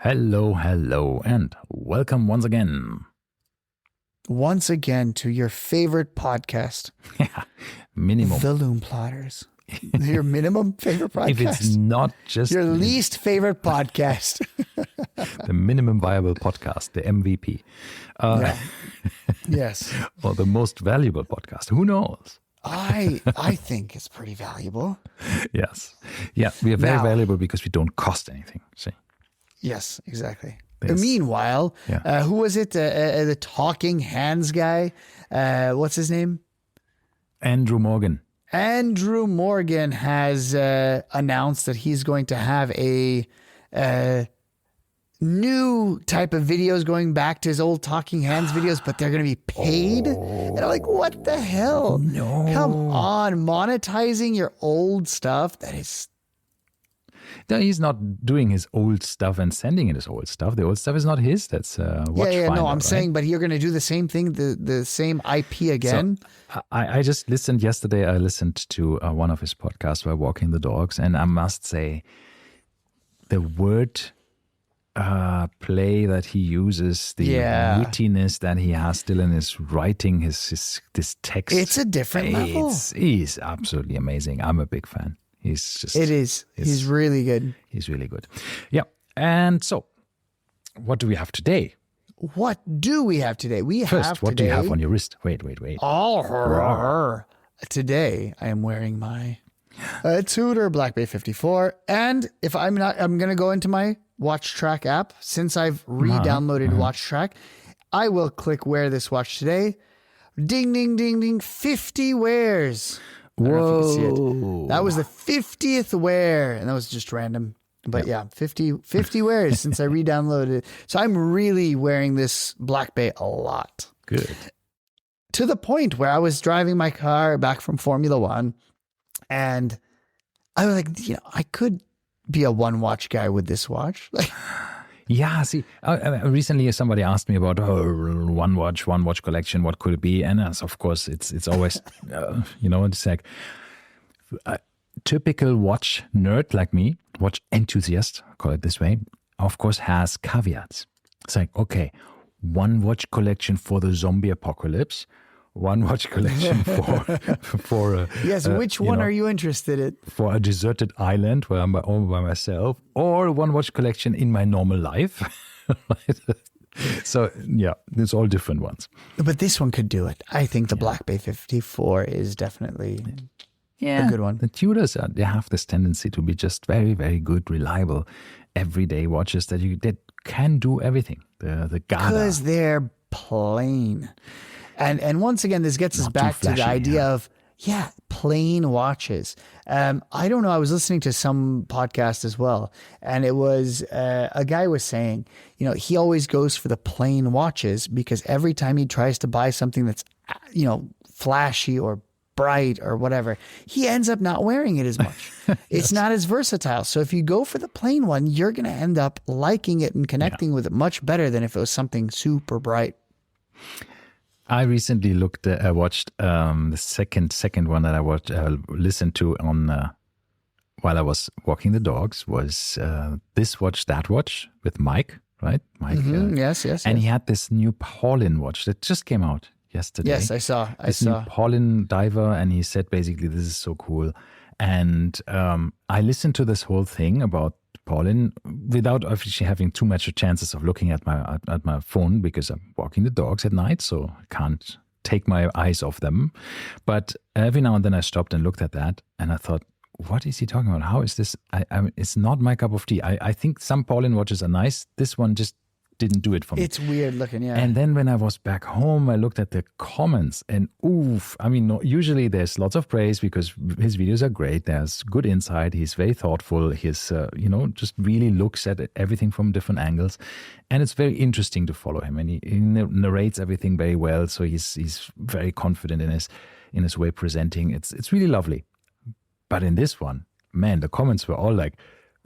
Hello, and welcome once again. Once again to your favorite podcast. Yeah, minimum. The Lume Plotters. Your minimum favorite podcast? If it's not just your least favorite podcast. the minimum viable podcast, the MVP. Yes. Or the most valuable podcast. Who knows? I think it's pretty valuable. Yes. Yeah, we are very valuable because we don't cost anything. See? Yes, exactly. Yes. Meanwhile, who was it? The talking hands guy. What's his name? Andrew Morgan. Andrew Morgan has announced that he's going to have a new type of videos going back to his old talking hands videos, but they're going to be paid. And I'm like, what the hell? No. Come on, monetizing your old stuff. That is... No, he's not doing his old stuff and sending in his old stuff. The old stuff is not his. That's Watchfinder. No, I'm right? saying, but you're going to do the same thing, the same IP again. So, I just listened yesterday. I listened to one of his podcasts while walking the dogs, and I must say, the word play that he uses, the wittiness that he has still in his writing, this text. It's a different level. He's absolutely amazing. I'm a big fan. He's just. It is. He's really good. He's really good. Yeah. And so, what do we have today? What do we have today? First, what do you have on your wrist? Wait. Today, I am wearing my Tudor Black Bay 54. And if I'm going to go into my Watch Track app. Since I've re-downloaded Watch Track, I will click wear this watch today. Ding, ding, ding, ding. 50 wears. Whoa. That was the 50th wear. And that was just random. But 50 wears since I re-downloaded it. So I'm really wearing this Black Bay a lot. Good. To the point where I was driving my car back from Formula One and I was like, I could be a one watch guy with this watch. Yeah, see, recently somebody asked me about one watch collection. What could it be? And of course, it's always, it's like a typical watch nerd like me, watch enthusiast, call it this way, of course, has caveats. It's like, okay, one watch collection for the zombie apocalypse. One watch collection for yes. Which one are you interested in? For a deserted island where I'm all by myself, or one watch collection in my normal life. So there's all different ones. But this one could do it. I think the Black Bay 54 is definitely a good one. The Tudors they have this tendency to be just very, very good, reliable, everyday watches that can do everything. The Garda. Because they're plain. And once again, this gets us back to the idea of, plain watches. I don't know. I was listening to some podcast as well. And it was a guy was saying, he always goes for the plain watches because every time he tries to buy something that's, flashy or bright or whatever, he ends up not wearing it as much. It's not as versatile. So if you go for the plain one, you're going to end up liking it and connecting with it much better than if it was something super bright. I recently watched the second one that I listened to on while I was walking the dogs was This Watch, That Watch with Mike, right? Mike. Yes. And he had this new Paulin watch that just came out yesterday. Yes, I saw. New Paulin diver, and he said basically this is so cool. And I listened to this whole thing about Paulin without actually having too much chances of looking at my phone because I'm walking the dogs at night, so I can't take my eyes off them. But every now and then I stopped and looked at that, and I thought, what is he talking about? How is this? It's not my cup of tea. I think some Paulin watches are nice. This one just didn't do it for me. It's weird looking, yeah. And then when I was back home, I looked at the comments and usually there's lots of praise because his videos are great. There's good insight. He's very thoughtful. He's, just really looks at everything from different angles. And it's very interesting to follow him. And he narrates everything very well. So he's very confident in his way of presenting. It's really lovely. But in this one, man, the comments were all like,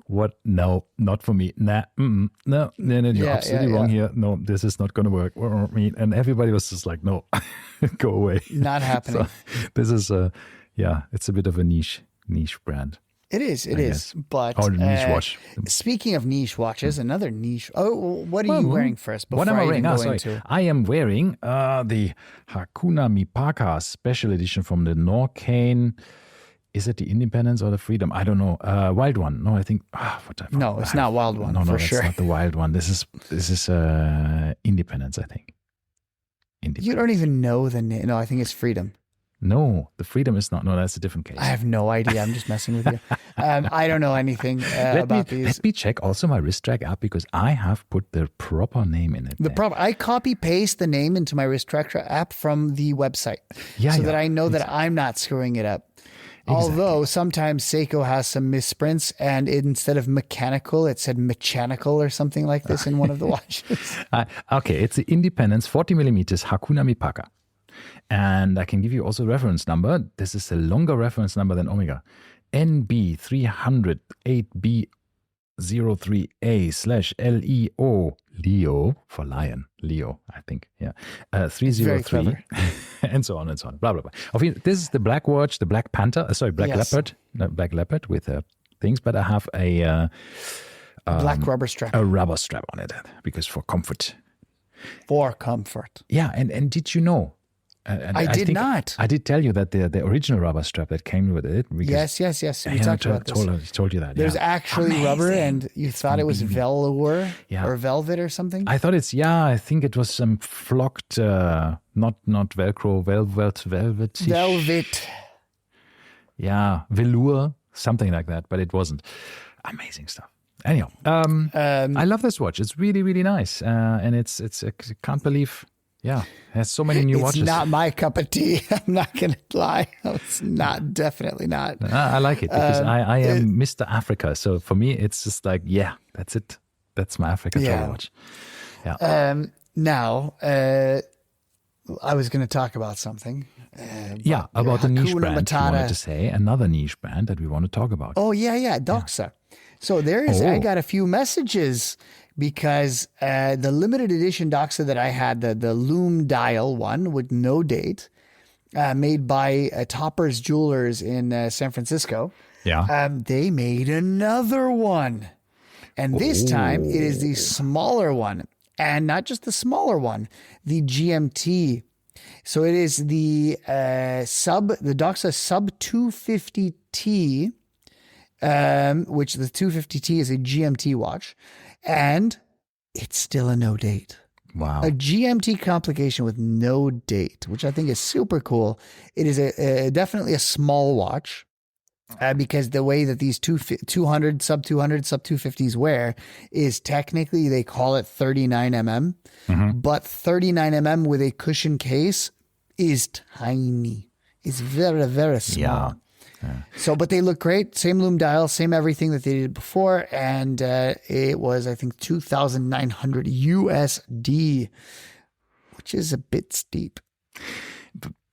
what? No, not for me. Nah, no, you're absolutely wrong here. No, this is not going to work. And everybody was just like, no, go away. Not happening. So this is, it's a bit of a niche brand. It is. But or niche watch. Speaking of niche watches, another niche. Oh, what are you wearing first? What am I wearing? Into? I am wearing the Hakuna Mipaka special edition from the Norcane. Is it the Independence or the Freedom? I don't know. Wild One. No, I think. No, it's not Wild One. No, for it's sure. not the Wild One. This is Independence, I think. You don't even know the name. No, I think it's Freedom. No, the Freedom is not. No, that's a different case. I have no idea. I'm just messing with you. I don't know anything about these. Let me check also my wrist track app because I have put the proper name in it. I copy paste the name into my wrist tracker app from the website, that I know that I'm not screwing it up. Exactly. Although sometimes Seiko has some misprints, and instead of mechanical, it said mechanical or something like this in one of the watches. Okay, it's the Independence 40 millimeters Hakuna Mipaka. And I can give you also a reference number. This is a longer reference number than Omega. NB308B03A/LEO, Leo for lion, Leo, I think, 303, and so on and so on, blah, blah, blah. This is the black watch, the Black Panther, leopard, not black leopard with things, but I have a black rubber strap. A rubber strap on it because for comfort. Yeah, and did you know? I did not. I did tell you that the original rubber strap that came with it. Yes. We talked about this. I told you that. There's actually rubber, and you thought it was velour or velvet or something? I thought I think it was some flocked, not Velcro, velvet. Yeah, velour, something like that, but it wasn't. Amazing stuff. Anyhow, I love this watch. It's really, really nice. And it's I can't believe... Yeah, there's so many new watches. It's not my cup of tea. I'm not going to lie. It's definitely not. I like it because I am Mr. Africa. So for me, it's just like, that's it. That's my Africa travel watch. Yeah. Now, I was going to talk about something. About the niche brand. You wanted to say another niche brand that we want to talk about. Oh, Doxa. Yeah. So I got a few messages because the limited edition Doxa that I had, the Lume dial one with no date, made by Topper's Jewelers in San Francisco. Yeah. They made another one. And this time it is the smaller one. And not just the smaller one, the GMT. So it is the Doxa Sub 250T, which the 250T is a GMT watch. And it's still a no date. Wow. A GMT complication with no date, which I think is super cool. It is definitely a small watch because the way that these 200, sub 250s wear is technically they call it 39 mm, but 39 mm with a cushion case is tiny. It's very, very small. Yeah. So, but they look great. Same Lume dial, same everything that they did before. And it was, I think, $2,900 USD, which is a bit steep.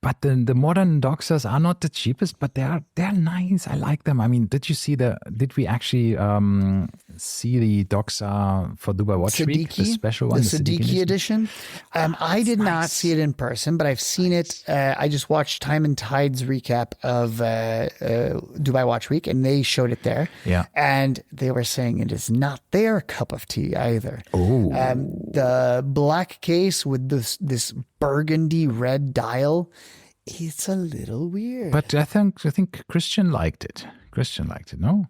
But the modern Doxas are not the cheapest, but they're nice. I like them. I mean, did we actually see the Doxa for Dubai Watch Week, the special one, the Siddiqui edition? I did not see it in person, but I've seen it. I just watched Time and Tide's recap of Dubai Watch Week, and they showed it there. Yeah, and they were saying it is not their cup of tea either. Oh, the black case with this burgundy red dial. It's a little weird. But I think Christian liked it. No?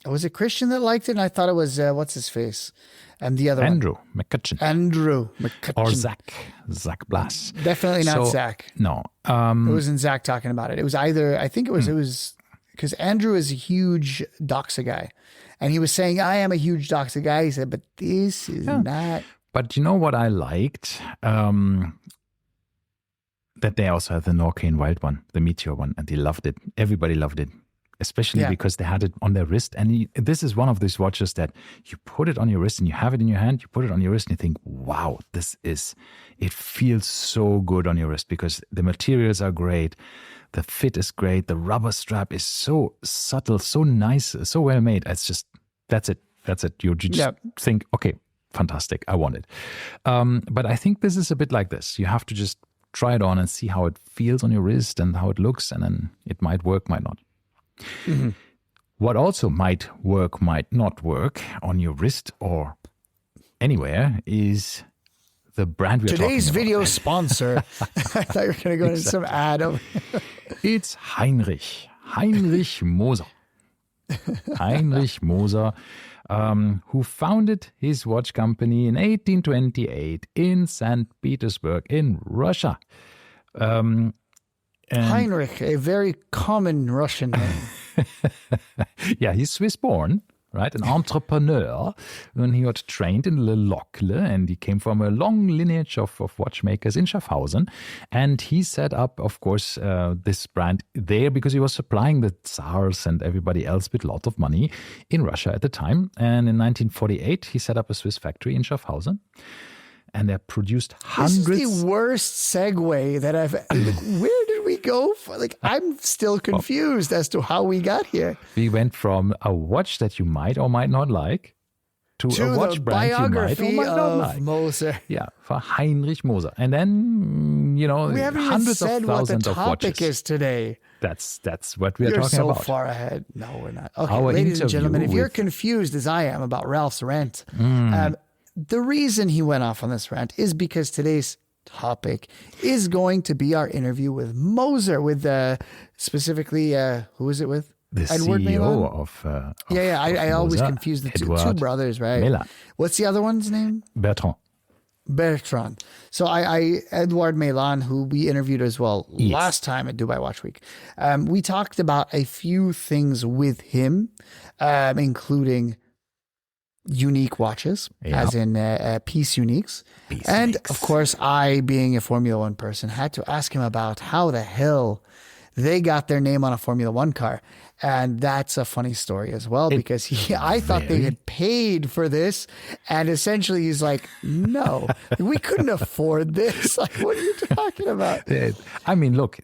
Was it Christian that liked it? And I thought it was, what's his face? And the other Andrew McCutcheon. Or Zach Blass. Definitely not Zach. No. It wasn't Zach talking about it. It was either, I think it was, because Andrew is a huge Doxa guy. And he was saying, I am a huge Doxa guy. He said, but this is not. But you know what I liked? That they also had the Norcane Wild one, the Meteor one, and they loved it. Everybody loved it, especially because they had it on their wrist. And this is one of these watches that you put it on your wrist and you have it in your hand, you put it on your wrist and you think, wow, it feels so good on your wrist because the materials are great. The fit is great. The rubber strap is so subtle, so nice, so well made. It's just, that's it. You just think, okay, fantastic. I want it. But I think this is a bit like this. You have to just try it on and see how it feels on your wrist and how it looks, and then it might work, might not. Mm-hmm. What also might work, might not work on your wrist or anywhere is the brand we're Today's talking video about. sponsor. I thought you were going to go into some ad. It's Heinrich Moser. Heinrich Moser, who founded his watch company in 1828 in St. Petersburg in Russia. Heinrich, a very common Russian name. Yeah, he's Swiss-born, right? An entrepreneur. And he got trained in Le Locle, and he came from a long lineage of watchmakers in Schaffhausen. And he set up, of course, this brand there because he was supplying the Tsars and everybody else with a lot of money in Russia at the time. And in 1948, he set up a Swiss factory in Schaffhausen. And they produced hundreds. This is the worst segue that I've. Where did we go? I'm still confused as to how we got here. We went from a watch that you might or might not like to a watch the brand you might or might not like. Moser. Yeah, for Heinrich Moser. And then, We haven't even hundreds said of what the thousands of topic watches. is today. That's what we are You're talking so about. far ahead. No, we're not. Okay, Our ladies and gentlemen, if interview you're with- confused as I am about Ralph's rant, the reason he went off on this rant is because today's topic is going to be our interview with Moser, with specifically, who is it with? The Edouard CEO Meylan? of I always Moser, confuse the two Edouard brothers, right? Meylan. What's the other one's name? Bertrand. Bertrand. So Edouard Meylan, who we interviewed as well last time at Dubai Watch Week. We talked about a few things with him, including unique watches, as in piece uniques. And of course, I, being a Formula One person, had to ask him about how the hell they got their name on a Formula One car. And that's a funny story as well, because I thought they had paid for this. And essentially he's like, no, we couldn't afford this. Like, what are you talking about? I mean, look,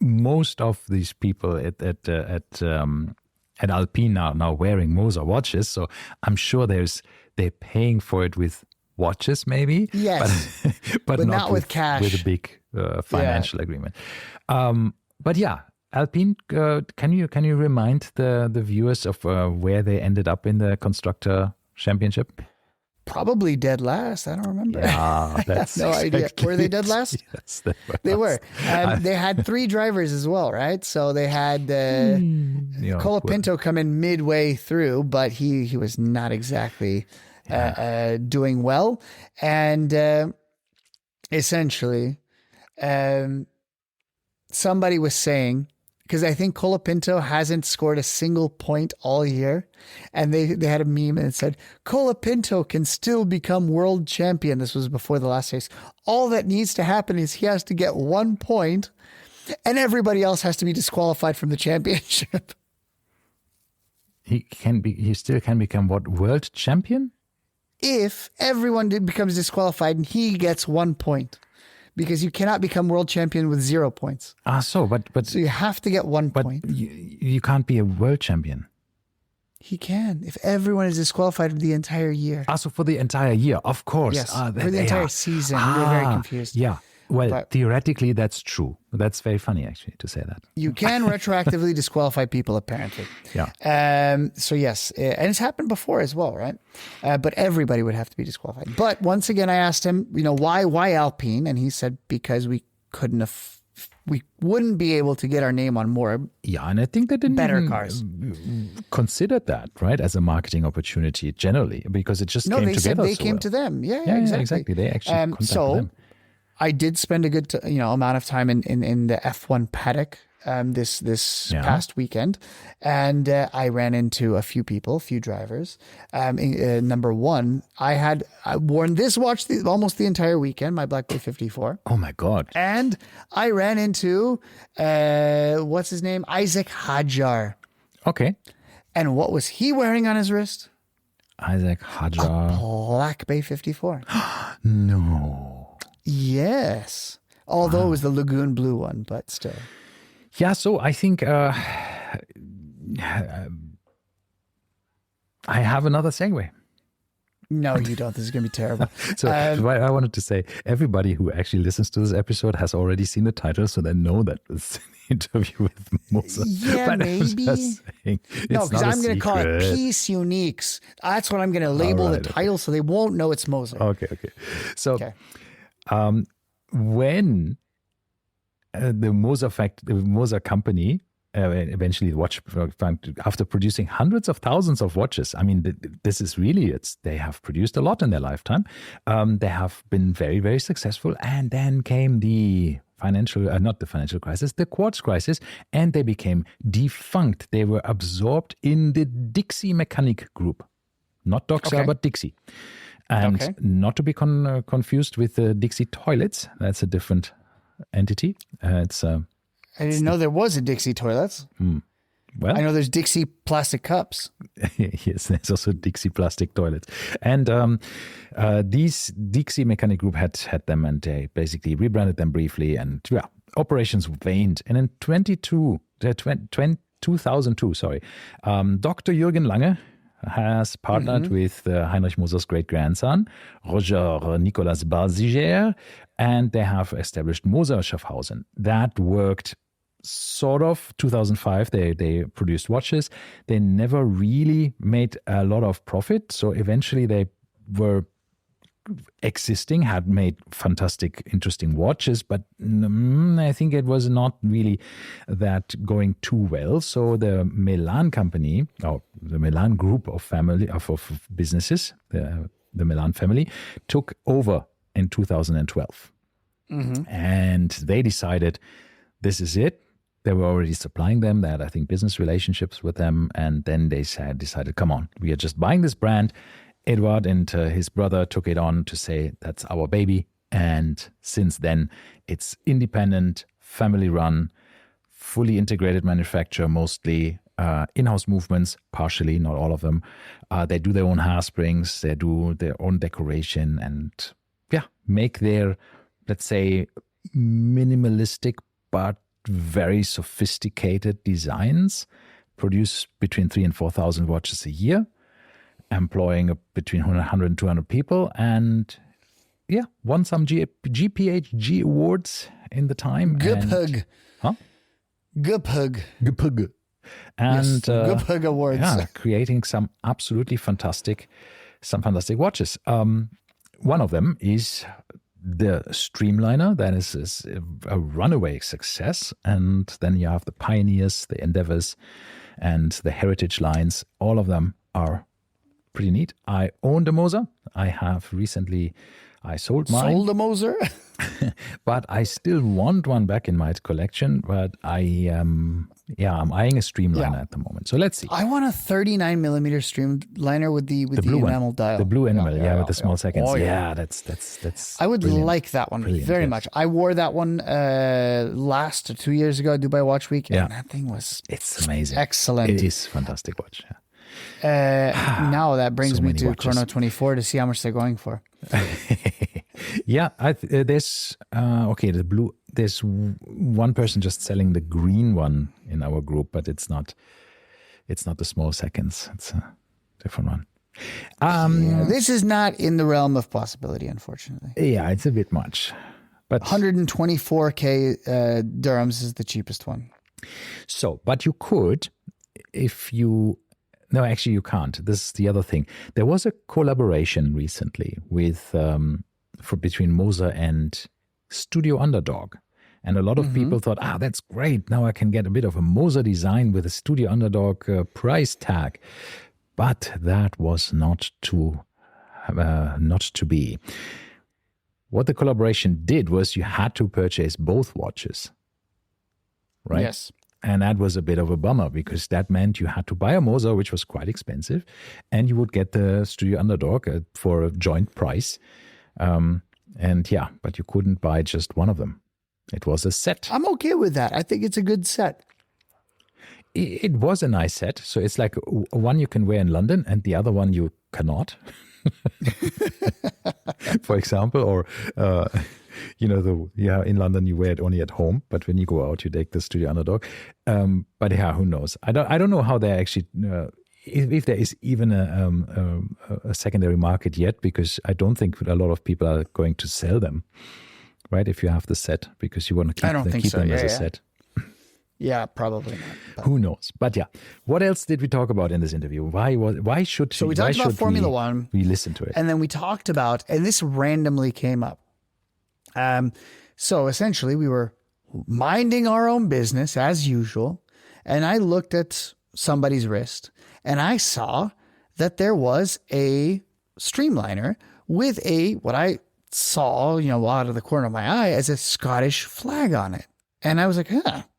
most of these people at Alpine are now wearing Moser watches, so I'm sure they're paying for it with watches, maybe. Yes, but not with cash, with a big financial agreement. But yeah, Alpine. Can you remind the viewers of where they ended up in the constructor championship? Probably dead last. I don't remember. Yeah, that's no idea. Were they dead last? Yes, they were. They had 3 drivers as well, right? So they had Colapinto come in midway through, but he was not exactly doing well. And essentially, somebody was saying, because I think Colapinto hasn't scored a single point all year. And they had a meme and it said, Colapinto can still become world champion. This was before the last race. All that needs to happen is he has to get 1 point and everybody else has to be disqualified from the championship. He still can become what, world champion? If everyone becomes disqualified and he gets 1 point. Because you cannot become world champion with 0 points. So you have to get 1 point. You can't be a world champion. He can, if everyone is disqualified for the entire year. So for the entire year, of course. Yes, for the entire season. You're very confused. Yeah. Well, theoretically, that's true. That's very funny, actually, to say that. You can retroactively disqualify people, apparently. Yeah. So yes, and it's happened before as well, right? But everybody would have to be disqualified. But once again, I asked him, why Alpine? And he said, because we wouldn't be able to get our name on more. Yeah, and I think they didn't better even cars. Consider that, right, as a marketing opportunity generally, because it just came together. No, they said they came to them. Yeah, exactly. They actually contacted them. I did spend a good amount of time in the F1 paddock this past weekend, and I ran into a few drivers. Number one, I worn this watch almost the entire weekend, my Black Bay 54. Oh my God! And I ran into what's his name, Isaac Hadjar. Okay. And what was he wearing on his wrist? Isaac Hadjar. A Black Bay 54. No. Yes. Although it was the Lagoon Blue one, but still. Yeah, so I think I have another segue. No, you don't. This is going to be terrible. So I wanted to say, everybody who actually listens to this episode has already seen the title, so they know that it's an interview with Moser. Yeah, but maybe. No, because I'm going to call it Peace Uniques. That's what I'm going to label the title, so they won't know it's Moser. Okay. So when the Moser company eventually after producing hundreds of thousands of watches. I mean, this is really, they have produced a lot in their lifetime. They have been very, very successful. And then came the not the financial crisis, the quartz crisis, and they became defunct. They were absorbed in the Dixie Mechanic Group. Not Doxa, but Dixie. And not to be confused with the Dixie Toilets. That's a different entity. I didn't know there was a Dixie Toilets. Well, I know there's Dixie plastic cups. Yes, there's also Dixie plastic toilets. And these Dixie Mechanic Group had them, and they basically rebranded them briefly, and operations waned. And in 2002, Dr. Jürgen Lange has partnered with Heinrich Moser's great-grandson, Roger Nicolas Balziger, and they have established Moser Schaffhausen. That worked sort of 2005. They produced watches. They never really made a lot of profit. So eventually they were existing, had made fantastic, interesting watches, but I think it was not really that going too well. So the Meylan company, or the Meylan group of businesses, the Meylan family, took over in 2012. And they decided this is it. They were already supplying them. They had, I think, business relationships with them. And then they decided, come on, we are just buying this brand. Edouard and his brother took it on to say, that's our baby. And since then, it's independent, family-run, fully integrated manufacturer, mostly in-house movements, partially, not all of them. They do their own hairsprings. They do their own decoration and, make their, let's say, minimalistic but very sophisticated designs, produce between 3,000 and 4,000 watches a year, employing between 100 and 200 people, and won some GPHG awards in the time. Gupug. Huh? Gupug. And Gupug awards. Creating some absolutely fantastic watches. One of them is the Streamliner. That is a runaway success. And then you have the Pioneers, the Endeavors, and the Heritage lines. All of them are pretty neat. I owned a Moser. I have recently, I sold mine. Sold a Moser? But I still want one back in my collection. But I'm eyeing a Streamliner at the moment. So let's see. I want a 39 millimeter Streamliner with the blue enamel dial. The blue enamel, with the small seconds. Oh, yeah, that's. I would like that one very much. I wore that one last 2 years ago at Dubai Watch Week, and that thing was. It's amazing. Excellent. It is a fantastic watch. Now that brings me to watches. Chrono 24 to see how much they're going for. There's the blue. There's one person just selling the green one in our group, but it's not the small seconds. It's a different one. This is not in the realm of possibility, unfortunately. Yeah, it's a bit much. But 124K dirhams is the cheapest one. So, but you could, no, actually you can't. This is the other thing. There was a collaboration recently with between Moser and Studio Underdog. And a lot of people thought, that's great. Now I can get a bit of a Moser design with a Studio Underdog price tag. But that was not to be. What the collaboration did was you had to purchase both watches. Right? Yes. And that was a bit of a bummer because that meant you had to buy a Moser, which was quite expensive, and you would get the Studio Underdog for a joint price. But you couldn't buy just one of them. It was a set. I'm okay with that. I think it's a good set. It was a nice set. So it's like one you can wear in London and the other one you cannot. For example, or in London you wear it only at home, but when you go out you take the Studio Underdog. Who knows? I don't know how they actually if there is even a secondary market yet, because I don't think a lot of people are going to sell them, right? If you have the set, because you want to keep them as a set. Yeah, probably not. But. Who knows? But yeah, what else did we talk about in this interview? Why should we talked about Formula One? We listen to it, and then we talked about, and this randomly came up. So essentially, we were minding our own business as usual, and I looked at somebody's wrist, and I saw that there was a streamliner with what I saw, out of the corner of my eye as a Scottish flag on it. And I was like,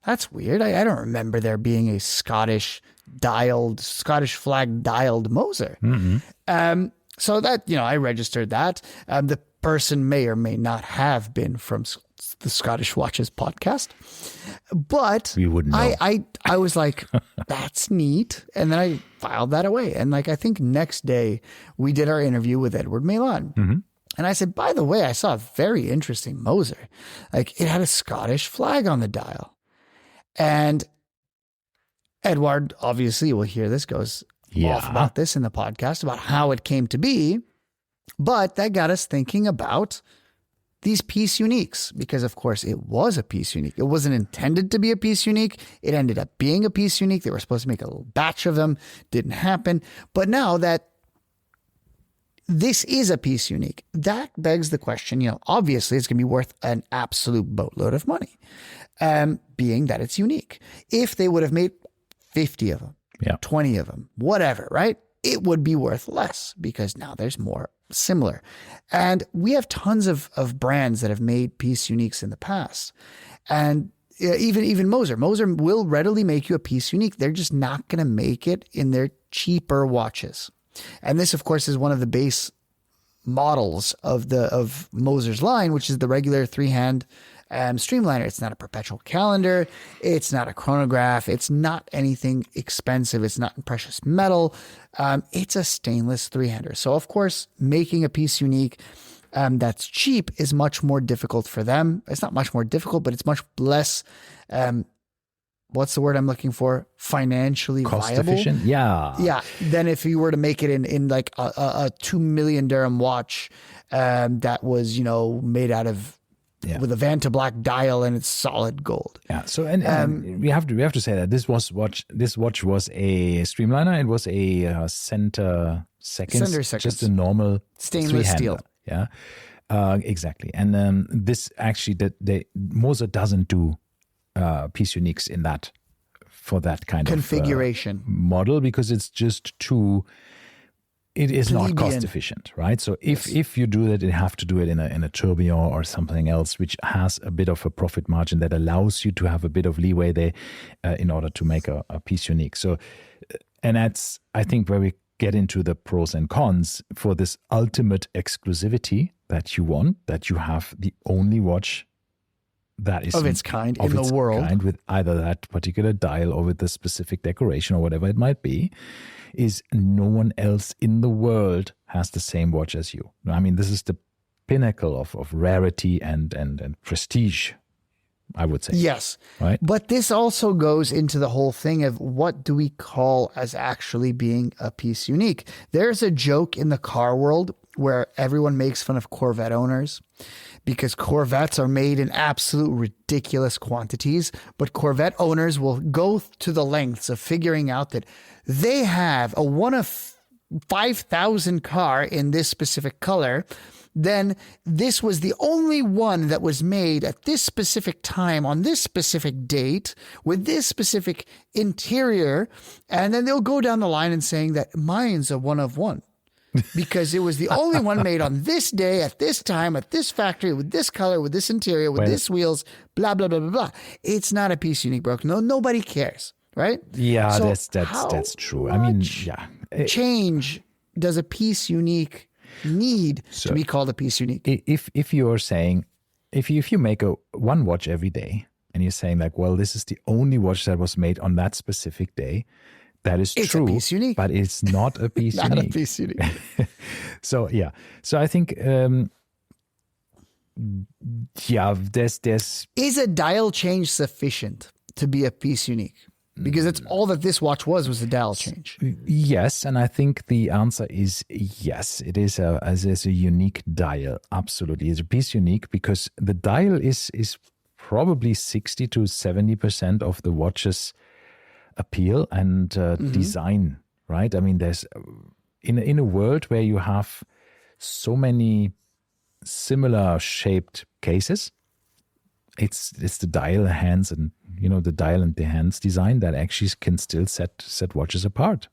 that's weird. I don't remember there being a Scottish flag dialed Moser. Mm-hmm. So that, I registered that. The person may or may not have been from the Scottish Watches podcast, but we wouldn't know. I was like, that's neat. And then I filed that away. And I think next day we did our interview with Edouard Meylan. Mm-hmm. And I said, by the way, I saw a very interesting Moser. It had a Scottish flag on the dial. And Edouard, obviously, will hear this, goes off about this in the podcast, about how it came to be. But that got us thinking about these piece uniques, because, of course, it was a piece unique. It wasn't intended to be a piece unique. It ended up being a piece unique. They were supposed to make a little batch of them. Didn't happen. But now that this is a piece unique, that begs the question, obviously it's going to be worth an absolute boatload of money, being that it's unique. If they would have made 50 of them, 20 of them, whatever, right? It would be worth less because now there's more similar. And we have tons of brands that have made piece uniques in the past. And even Moser will readily make you a piece unique. They're just not going to make it in their cheaper watches. And this, of course, is one of the base models of Moser's line, which is the regular 3-hand streamliner. It's not a perpetual calendar. It's not a chronograph. It's not anything expensive. It's not in precious metal. It's a stainless 3-hander. So, of course, making a piece unique that's cheap is much more difficult for them. It's not much more difficult, but it's much less what's the word I'm looking for? Financially cost viable. efficient. Yeah. Then if you were to make it in like a 2 million dirham watch that was, made out of with a Vanta Black dial and it's solid gold. Yeah. So and we have to say that this watch was a streamliner. It was a center seconds, just a normal stainless steel. Yeah. Exactly. And this actually Moser doesn't do piece uniques in that for that kind configuration of model, because it's just too. It is not cost efficient, right? So if you do that, you have to do it in a tourbillon or something else, which has a bit of a profit margin that allows you to have a bit of leeway there in order to make a piece unique. So, and that's, I think, where we get into the pros and cons for this ultimate exclusivity that you want, that you have the only watch that is of its kind in the world, with either that particular dial or with the specific decoration or whatever it might be, is no one else in the world has the same watch as you. I mean, this is the pinnacle of rarity and prestige, I would say. Yes. Right. But this also goes into the whole thing of what do we call as actually being a piece unique? There's a joke in the car world where everyone makes fun of Corvette owners because Corvettes are made in absolute ridiculous quantities, but Corvette owners will go to the lengths of figuring out that they have a one of 5,000 car in this specific color. Then this was the only one that was made at this specific time on this specific date with this specific interior. And then they'll go down the line and saying that mine's a one of one. Because it was the only one made on this day, at this time, at this factory, with this color, with this interior, with this wheels, blah, blah, blah, blah, blah. It's not a piece unique, bro. No, nobody cares, right? Yeah, so that's true. I mean, yeah. Change does a piece unique need to be called a piece unique? If you're saying, if you make one watch every day and you're saying like, well, this is the only watch that was made on that specific day, that is it's true, a piece unique. But it's not a piece not unique. A piece unique. So I think there's is a dial change sufficient to be a piece unique? Because it's all that this watch was a dial change. Yes, and I think the answer is yes. It is a unique dial. Absolutely, it's a piece unique because the dial is probably 60 to 70% of the watch's appeal and design. Right? I mean, there's in a world where you have so many similar shaped cases, it's the dial hands and the dial and the hands design that actually can still set watches apart.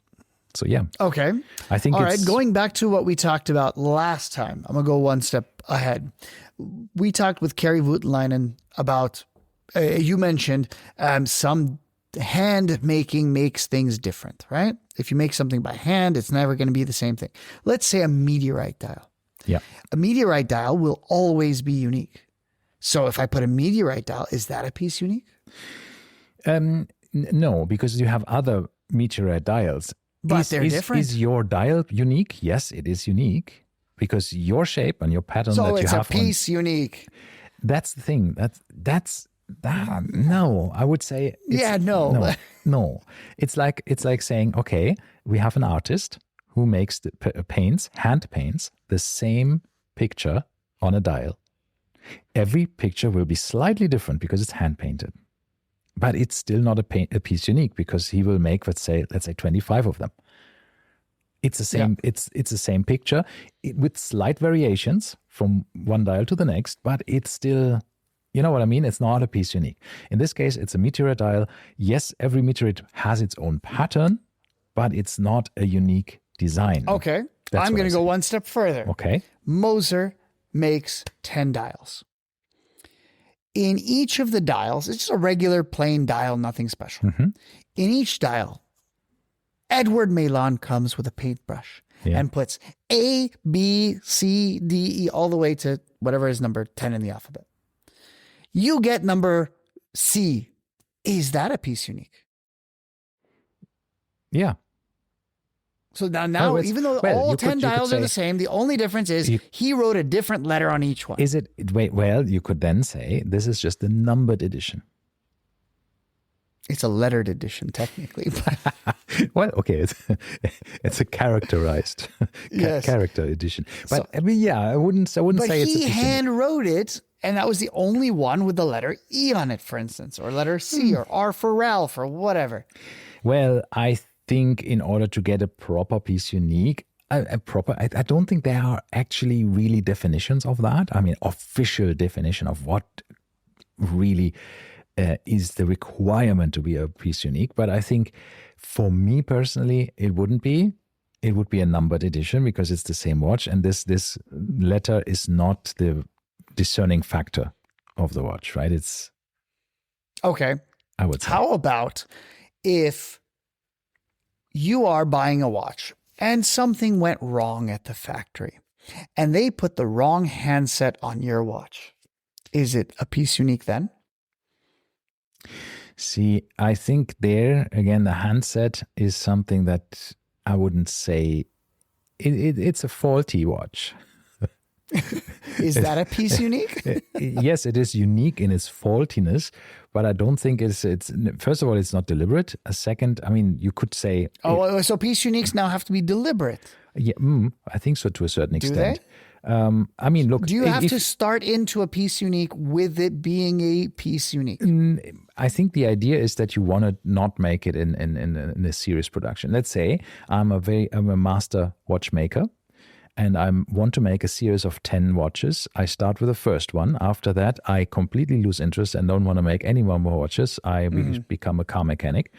So yeah. Okay. I think all right. Going back to what we talked about last time, I'm gonna go one step ahead. We talked with Kari Voutilainen about you mentioned some hand making makes things different, right? If you make something by hand, it's never going to be the same thing. Let's say a meteorite dial. Yeah. A meteorite dial will always be unique. So if I put a meteorite dial, is that a piece unique? No, because you have other meteorite dials. But they're different. Is your dial unique? Yes, it is unique because your shape and your pattern that you have. So it's a piece unique. That's the thing. No, I would say. No. It's like saying, okay, we have an artist who makes hand paints the same picture on a dial. Every picture will be slightly different because it's hand painted, but it's still not a piece unique because he will make, let's say 25 of them. It's the same. Yeah. It's the same picture with slight variations from one dial to the next, but it's still, you know what I mean? It's not a piece unique. In this case, it's a meteorite dial. Yes, every meteorite has its own pattern, but it's not a unique design. Okay. I'm going to go one step further. Okay. Moser makes 10 dials. In each of the dials, it's just a regular plain dial, nothing special. Mm-hmm. In each dial, Edouard Meylan comes with a paintbrush and puts A, B, C, D, E, all the way to whatever is number 10 in the alphabet. You get number C. Is that a piece unique? Yeah. So now even though all 10 dials are the same, the only difference is he wrote a different letter on each one. You could then say this is just the numbered edition. It's a lettered edition, technically. Well, okay, it's a characterized character edition. But I mean, I wouldn't say it's a piece unique. He hand wrote it, and that was the only one with the letter E on it, for instance, or letter C, or R for Ralph, or whatever. Well, I think in order to get a proper piece unique, I don't think there are actually really definitions of that. I mean, official definition of what really is the requirement to be a piece unique. But I think for me personally, it wouldn't be. It would be a numbered edition because it's the same watch, and this letter is not the discerning factor of the watch, right? It's okay. I would say. How about if you are buying a watch and something went wrong at the factory and they put the wrong handset on your watch? Is it a piece unique then? See, I think there, again, the handset is something that I wouldn't say it's a faulty watch. Is that a piece unique? Yes, it is unique in its faultiness, but I don't think it's first of all, it's not deliberate. A second, I mean, you could say... so piece uniques now have to be deliberate. Yeah, I think so to a certain extent. Do they? I mean, look... Do you have to start into a piece unique with it being a piece unique? I think the idea is that you want to not make it in a serious production. Let's say I'm a master watchmaker, and I want to make a series of 10 watches. I start with the first one. After that, I completely lose interest and don't want to make any more watches. I become a car mechanic.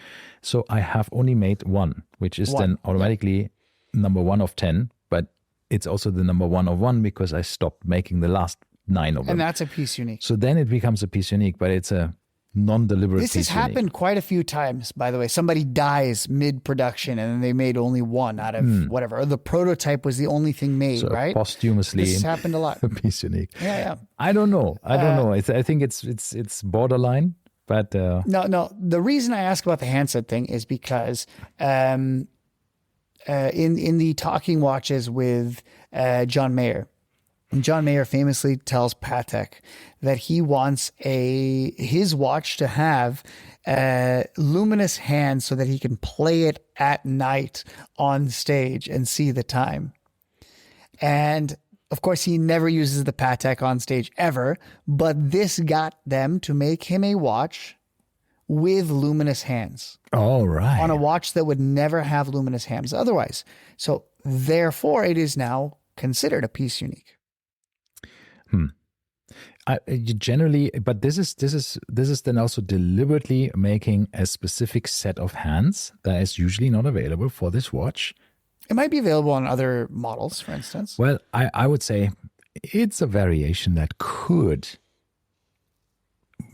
So I have only made one, which is then automatically number 1 of 10. But it's also the number 1 of 1 because I stopped making the last 9 of them. And that's a piece unique. So then it becomes a piece unique, but it's a non-deliberate piece This has happened quite a few times, by the way. Somebody dies mid-production and then they made only one out of whatever. Or the prototype was the only thing made, so right? Posthumously. This has happened a lot. A piece unique. Yeah. I don't know. I think it's borderline, but... No. The reason I ask about the handset thing is because in the Talking Watches with John Mayer, John Mayer famously tells Patek that he wants his watch to have luminous hands so that he can play it at night on stage and see the time. And of course, he never uses the Patek on stage ever, but this got them to make him a watch with luminous hands. All right. On a watch that would never have luminous hands otherwise. So therefore, it is now considered a piece unique. Generally, but this is then also deliberately making a specific set of hands that is usually not available for this watch. It might be available on other models, for instance. Well, I would say it's a variation that could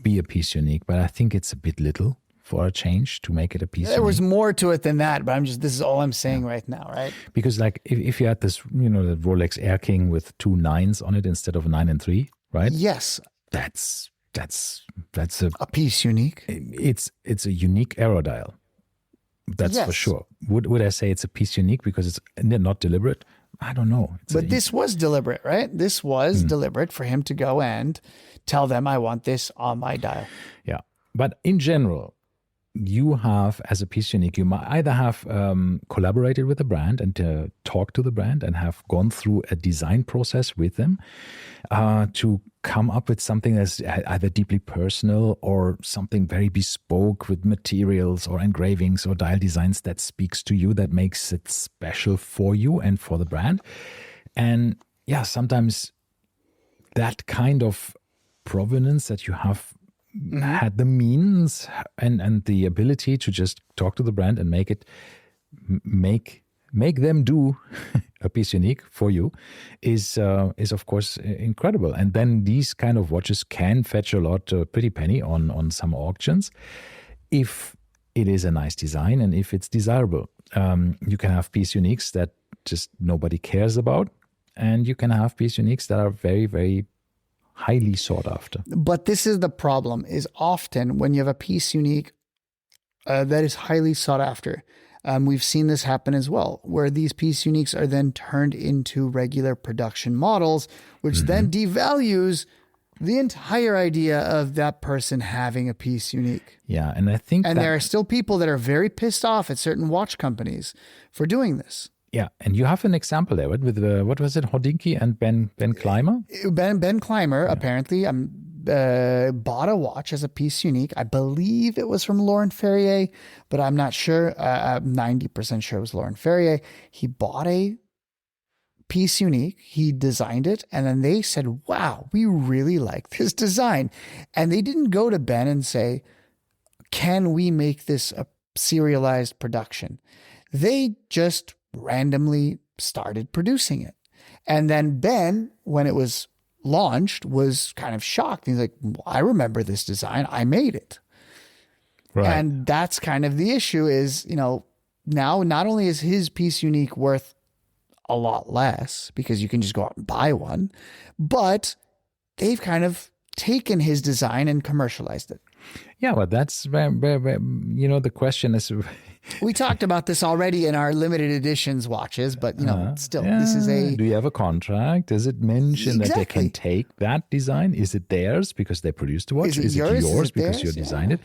be a piece unique, but I think it's a bit little for a change to make it a piece unique. There was more to it than that, but this is all I'm saying right now, right? Because like if you had this, the Rolex Air King with 2 9s on it instead of 9 and 3, right? Yes. That's a piece unique. It's a unique aerodial. That's yes. for sure. Would I say it's a piece unique because it's not deliberate? I don't know. But this was deliberate, right? This was deliberate for him to go and tell them, I want this on my dial. Yeah. But in general, you have, as a piece unique, you might either have collaborated with the brand and talked to the brand and have gone through a design process with them to come up with something that's either deeply personal or something very bespoke with materials or engravings or dial designs that speaks to you, that makes it special for you and for the brand. And yeah, sometimes that kind of provenance that you have had the means and the ability to just talk to the brand and make them do a piece unique for you is of course incredible. And then these kind of watches can fetch a lot, pretty penny on some auctions if it is a nice design and if it's desirable. You can have piece uniques that just nobody cares about, and you can have piece uniques that are very, very highly sought after. But this is the problem, is often when you have a piece unique that is highly sought after, we've seen this happen as well, where these piece uniques are then turned into regular production models, which then devalues the entire idea of that person having a piece unique. Yeah, and I think there are still people that are very pissed off at certain watch companies for doing this. Yeah, and you have an example there, right? With what was it, Hodinkee and Ben Clymer? Ben Clymer apparently bought a watch as a piece unique. I believe it was from Laurent Ferrier, but I'm not sure. I'm 90% sure it was Laurent Ferrier. He bought a piece unique. He designed it, and then they said, "Wow, we really like this design." And they didn't go to Ben and say, "Can we make this a serialized production?" They just randomly started producing it. And then Ben, when it was launched, was kind of shocked. He's like, I remember this design. I made it. Right. And that's kind of the issue is, now not only is his piece unique worth a lot less because you can just go out and buy one, but they've kind of taken his design and commercialized it. Yeah, well, that's where the question is. We talked about this already in our limited editions watches, but still, this is a. Do you have a contract? Does it mention that they can take that design? Is it theirs because they produced the watch? Is it yours because you designed it?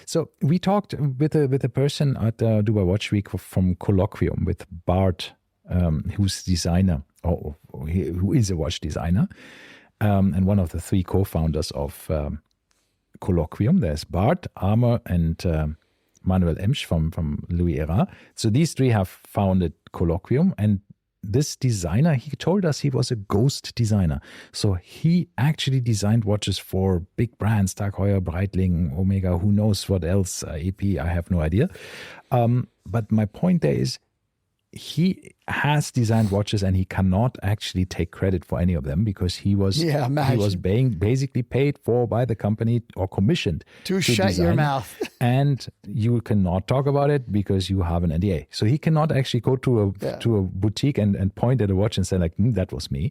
So we talked with a person at Dubai Watch Week from Colloquium with Bart, who's designer, who is a watch designer, and one of the 3 co-founders of Colloquium. There's Bart, Armour, and Manuel Emsch from Louis Era. So these 3 have founded Colloquium, and this designer, he told us he was a ghost designer. So he actually designed watches for big brands, Tag Heuer, Breitling, Omega, who knows what else, AP, I have no idea. But my point there is he has designed watches and he cannot actually take credit for any of them because he was basically paid for by the company or commissioned to shut your mouth. And you cannot talk about it because you have an NDA. So he cannot actually go to a boutique and point at a watch and say like, that was me.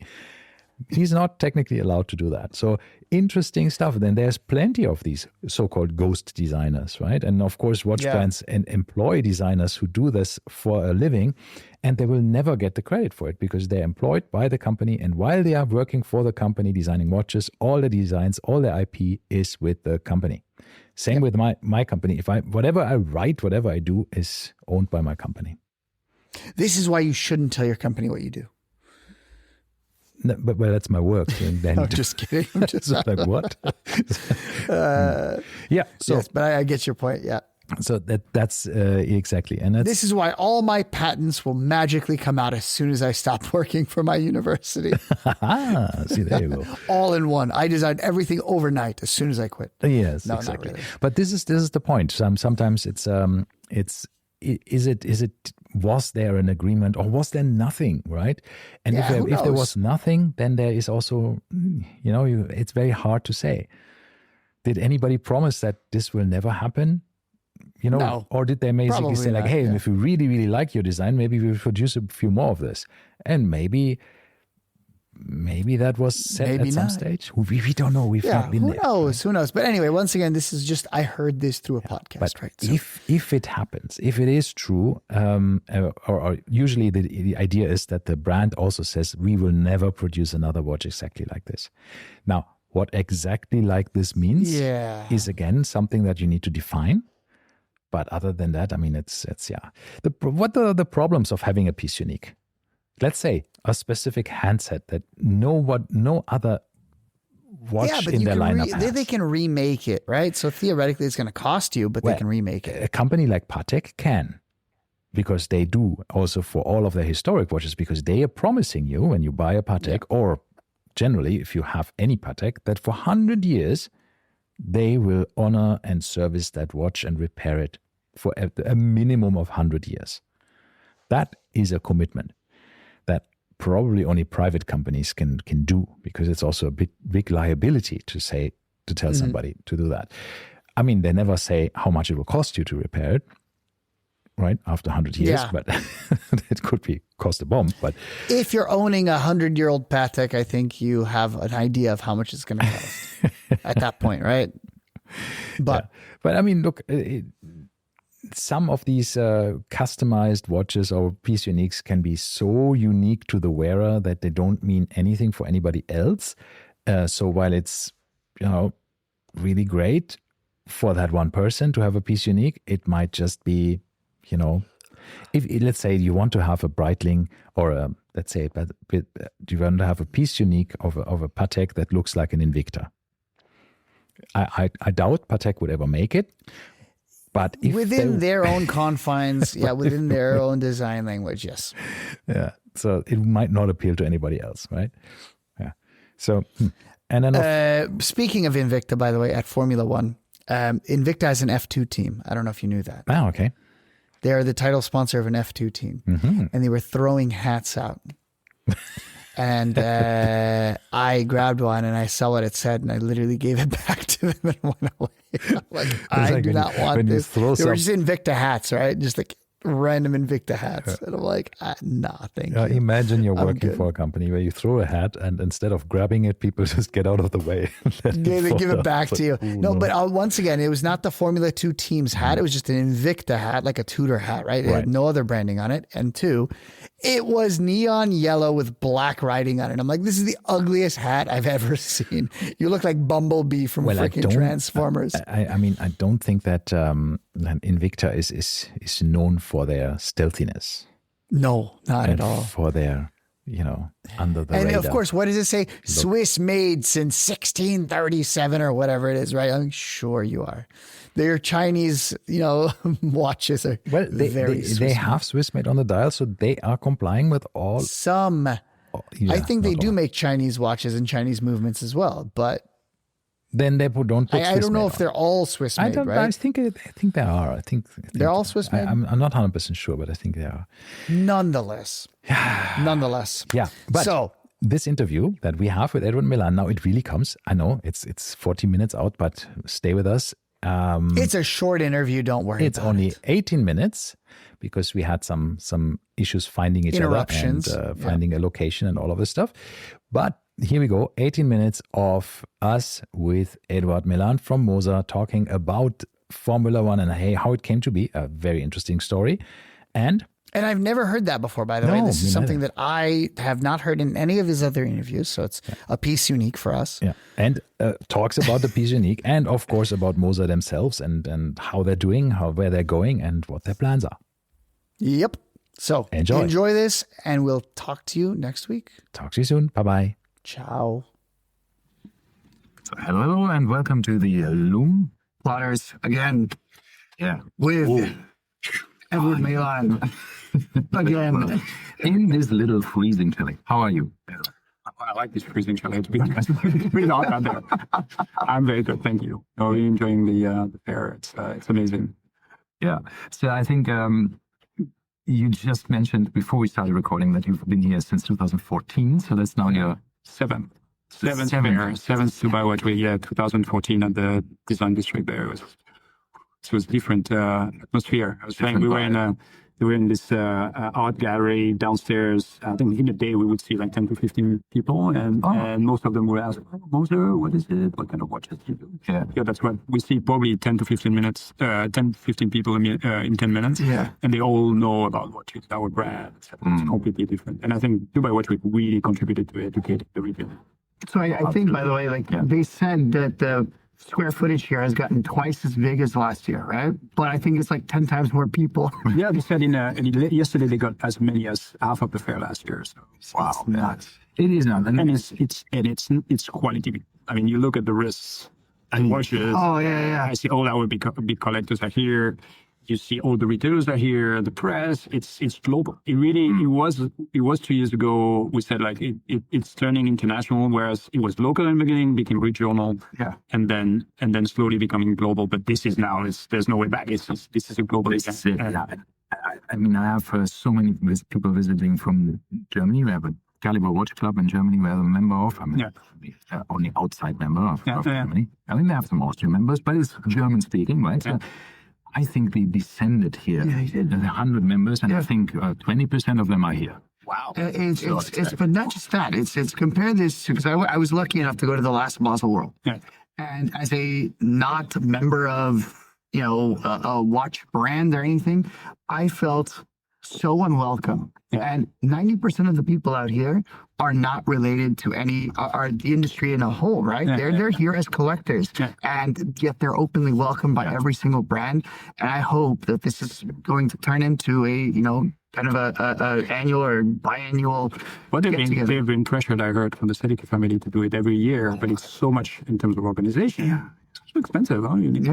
He's not technically allowed to do that. So interesting stuff. Then there's plenty of these so-called ghost designers, right? And of course, watch brands employ designers who do this for a living, and they will never get the credit for it because they're employed by the company. And while they are working for the company designing watches, all the designs, all the IP is with the company. Same with my company. Whatever I write, whatever I do is owned by my company. This is why you shouldn't tell your company what you do. No, but that's my work. So then I'm just kidding. I'm just so like what? Yeah. So, yes, but I get your point. Yeah. So that's exactly, and this is why all my patents will magically come out as soon as I stop working for my university. See, there you go. All in one. I designed everything overnight as soon as I quit. Yes, no, exactly. Not really. But this is the point. Sometimes it's was there an agreement or was there nothing, right? And Yeah, if there was nothing, then there is also, it's very hard to say. Did anybody promise that this will never happen? No, or did they basically say like, hey, if we really, really like your design, maybe we'll produce a few more of this. And maybe that was said at some stage. We don't know. We've not been there. Who knows? But anyway, once again, this is just, I heard this through a podcast, but right? So, if it happens, if it is true, or usually the idea is that the brand also says, we will never produce another watch exactly like this. Now, what exactly like this means is again something that you need to define. But other than that, I mean, it's what are the problems of having a piece unique? Let's say a specific handset that no other watch in their lineup has. They can remake it, right? So theoretically, it's going to cost you, but they can remake it. A company like Patek can, because they do also for all of their historic watches, because they are promising you when you buy a Patek, or generally if you have any Patek, that for 100 years, they will honor and service that watch and repair it for a minimum of 100 years. That is a commitment that probably only private companies can do, because it's also a big liability to tell somebody to do that. I mean, they never say how much it will cost you to repair it, right? After 100 years, but it could cost a bomb. But if you're owning a 100-year-old Patek, I think you have an idea of how much it's going to cost at that point, right? But I mean, look, some of these customized watches or piece uniques can be so unique to the wearer that they don't mean anything for anybody else. So while it's, really great for that one person to have a piece unique, it might just be, if let's say you want to have a Breitling or let's say you want to have a piece unique of a Patek that looks like an Invicta. I doubt Patek would ever make it. But if within their own confines, within their own design language, yes. Yeah. So it might not appeal to anybody else, right? Yeah. So, and then speaking of Invicta, by the way, at Formula One, Invicta has an F2 team. I don't know if you knew that. Oh, okay. They are the title sponsor of an F2 team, and they were throwing hats out. And I grabbed one and I saw what it said, and I literally gave it back to them and went away. I do not want this. They were just Invicta hats, right? Just like random Invicta hats. And I'm like, nah, thank you. Imagine you're working for a company where you throw a hat and instead of grabbing it, people just get out of the way. They give it back to you. No, but once again, it was not the Formula 2 team's hat. It was just an Invicta hat, like a Tudor hat, right? It had no other branding on it. And two, it was neon yellow with black writing on it. I'm like, this is the ugliest hat I've ever seen. You look like Bumblebee from freaking Transformers. I mean, I don't think that Invicta is known for their stealthiness. No, not at all. For their, under the radar. And of course, what does it say? Swiss made since 1637 or whatever it is, right? I'm sure you are. Their Chinese, watches are very Swiss. They have Swiss made on the dial, so they are complying with all. Some. I think they do make Chinese watches and Chinese movements as well, but. Then they don't put I don't know if they're all Swiss made, right? I think they are. I think they're all Swiss made. I'm not 100% sure, but I think they are. Nonetheless. Yeah. But this interview that we have with Edouard Meylan, now it really comes. I know it's 40 minutes out, but stay with us. It's a short interview. Don't worry. It's only 18 minutes because we had some issues finding each other and finding a location and all of this stuff. But here we go, 18 minutes of us with Edouard Meylan from Moser talking about Formula One and how it came to be, a very interesting story. And And I've never heard that before, by the way. This is something that I have not heard in any of his other interviews. So it's a piece unique for us. Yeah. And talks about the piece unique and, of course, about Moser themselves and how they're doing, where they're going and what their plans are. Yep. So enjoy this, and we'll talk to you next week. Talk to you soon. Bye-bye. Ciao. So hello and welcome to the Lume Plotters again. Yeah. With Edouard Meylan. Again. In this little freezing chilly. How are you? I like this freezing chilly, to be honest. It's really hot out there. I'm very good, thank you. Really enjoying the fair. It's amazing. Yeah. So I think you just mentioned before we started recording that you've been here since 2014. So that's now your seventh fair. Seventh Dubai Watch Week, 2014 at the Design District there. It was different atmosphere. I was saying we were in this art gallery downstairs. I think in a day we would see like 10 to 15 people, and most of them would ask, Moser, what is it? What kind of watches do you do? Yeah, that's what we see. Probably 10 to 15 minutes, 10 to 15 people in 10 minutes. Yeah, and they all know about watches, our brand. It's completely different. And I think Dubai Watch Week really contributed to educating the region. So I think, by the way, they said that the square footage here has gotten twice as big as last year, right? But I think it's like 10 times more people. Yeah, they said yesterday they got as many as half of the fair last year. So wow, nuts. It is nuts, and it's quality. I mean, you look at the wrists and watches. Oh yeah. I see all our big collectors are here. You see all the retailers are here, the press, it's global. It was 2 years ago, we said like it's turning international, whereas it was local in the beginning, became regional, and then slowly becoming global. But this is now, there's no way back. This is a global event. I mean, I have so many people visiting from Germany. We have a Caliber Watch Club in Germany we're a member of. I mean, only outside member of Germany. I mean, they have some Austrian members, but it's German speaking, right? So, I think we descended here. There's 100 members, and I think 20% of them are here. Wow. But not just that. It's compare this to, because I was lucky enough to go to the last Basel World. Yeah. And as a not member of, a watch brand or anything, I felt so unwelcome. Yeah. And 90% of the people out here are not related to are the industry in a whole, right? They're here as collectors, and yet they're openly welcomed by every single brand. And I hope that this is going to turn into a, kind of a annual or biannual. Well, they've been pressured, I heard, from the Sedeke family to do it every year, but it's so much in terms of organization. Yeah. It's so expensive. Huh? You need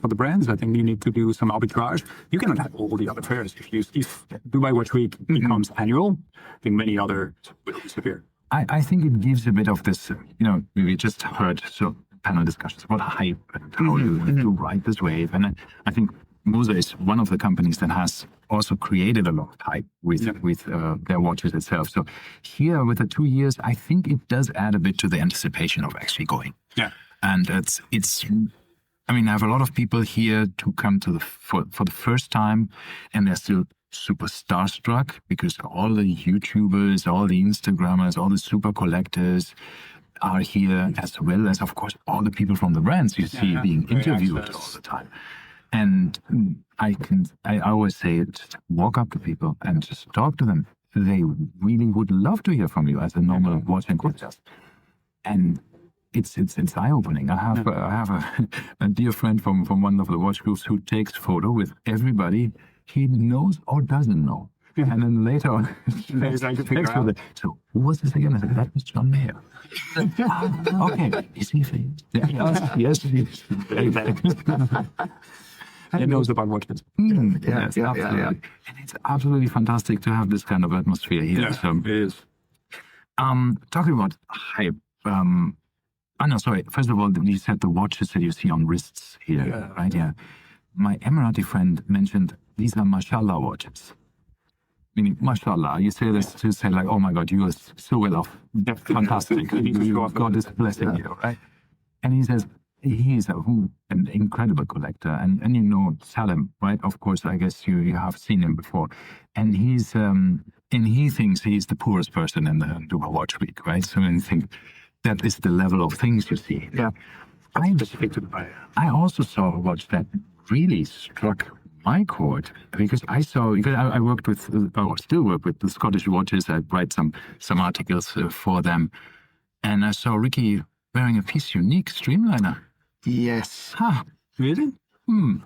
for the brands, I think you need to do some arbitrage. You cannot have all the other fairs. If Dubai Watch Week becomes annual, I think many others will disappear. I think it gives a bit of this, we just heard panel discussions about hype and how to ride this wave. And I think Moser is one of the companies that has also created a lot of hype with their watches itself. So here with the 2 years, I think it does add a bit to the anticipation of actually going. Yeah. And I mean, I have a lot of people here to come to for the first time, and they're still super starstruck because all the YouTubers, all the Instagrammers, all the super collectors are here, as well as, of course, all the people from the brands you see being interviewed all the time. And I always say, just walk up to people and just talk to them. They really would love to hear from you as a normal watch enthusiast. And it's eye-opening. I have a dear friend from one of the watch groups who takes photo with everybody he knows or doesn't know. And then later on, so who was this again? I said, that was John Mayer. Okay, is he famous? Yes, he is. He knows about watches. Absolutely. And it's absolutely fantastic to have this kind of atmosphere here. Yeah, so, it is. Talking about hype. Sorry. First of all, you said the watches that you see on wrists here, right? Yeah. My Emirati friend mentioned these are mashallah watches. Meaning, mashallah, you say this to say like, oh my God, you are so well off. Fantastic. God is blessing you, right? And he says, he's an incredible collector. And Salim, right? Of course, I guess you have seen him before. And he thinks he's the poorest person in the Dubai Watch Week, right? So I think that is the level of things you see. Yeah. I also saw a watch that really struck my court, because I worked with, or still work with the Scottish watches. I write some articles for them, and I saw Ricky wearing a Piece Unique streamliner. Yes. Huh. Really?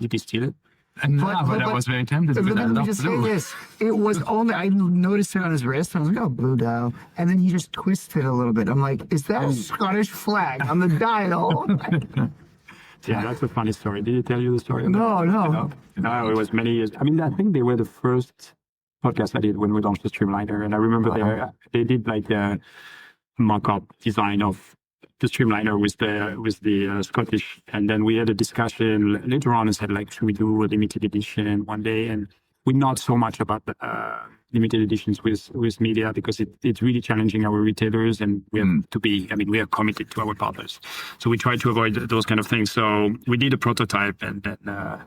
Did he steal it? But I was very tempted. But let me just say this. It was only, I noticed it on his wrist, and I was like, oh, blue dial. And then he just twisted a little bit. I'm like, is that a Scottish flag on the dial? Yeah, that's a funny story. Did he tell you the story? No. No, it was many years. I mean, I think they were the first podcast I did when we launched the Streamliner. And I remember they did like a mock-up design of the Streamliner with the Scottish, and then we had a discussion later on and said, like, should we do a limited edition one day? And we're not so much about the limited editions with media, because it's really challenging our retailers, and we have to be, I mean, we are committed to our partners. So we try to avoid those kind of things. So we did a prototype, and then yeah,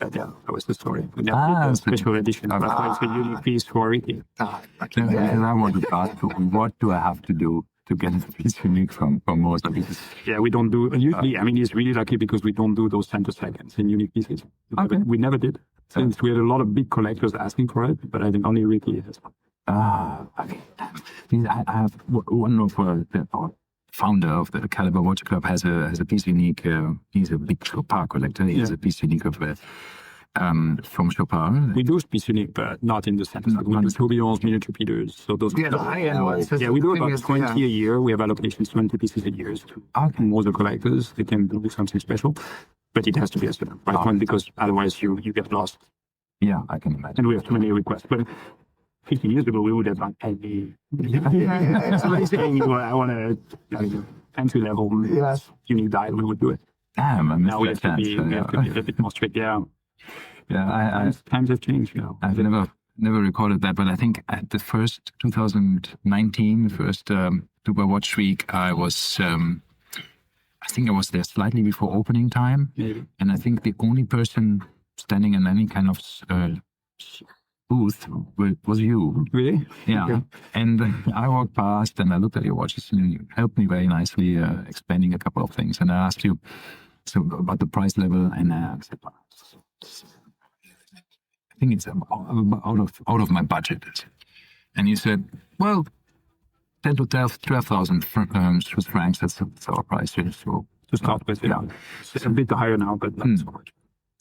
that was the story. We never did a special edition. That's why it's a unique piece for Ricky. And I want to ask, what do I have to do to get a Piece Unique from Moser? Yeah, we don't do, usually, I mean, he's really lucky because we don't do those femtoseconds in unique pieces. Okay. We never did. Since we had a lot of big collectors asking for it, but I think only Ricky has one. Okay. I have one of our founder of the Caliber Watch Club has a Piece Unique. He's a big Chopard collector. He has a Piece Unique of from Chopard. We do Piece Unique, but not in the sense. We do tourbillons, mini torpedoes. So those. Yeah, the high-end ones. Yeah, we do about 20 a year. We have allocations 20 pieces a year to Moser collectors. They can do something special, but it has to be a certain price point, because otherwise you get lost. Yeah, I can imagine. And we have too many requests. But 15 years ago, we would have done any. Somebody saying, I want a entry level unique dial, we would do it. Damn, I missed now we have to be a bit more strict. Yeah. Yeah, times have changed. I've never recorded that, but I think at the first 2019, first Dubai Watch Week, I think I was there slightly before opening time. Maybe. And I think the only person standing in any kind of booth was you. Really? Yeah. Okay. And I walked past and I looked at your watches, and you helped me very nicely explaining a couple of things. And I asked you about the price level, and I said, I think it's out of my budget. And you said, well, 10 to 12,000 Swiss francs, that's our price here. So to start with, yeah. It's a bit higher now, but not so much.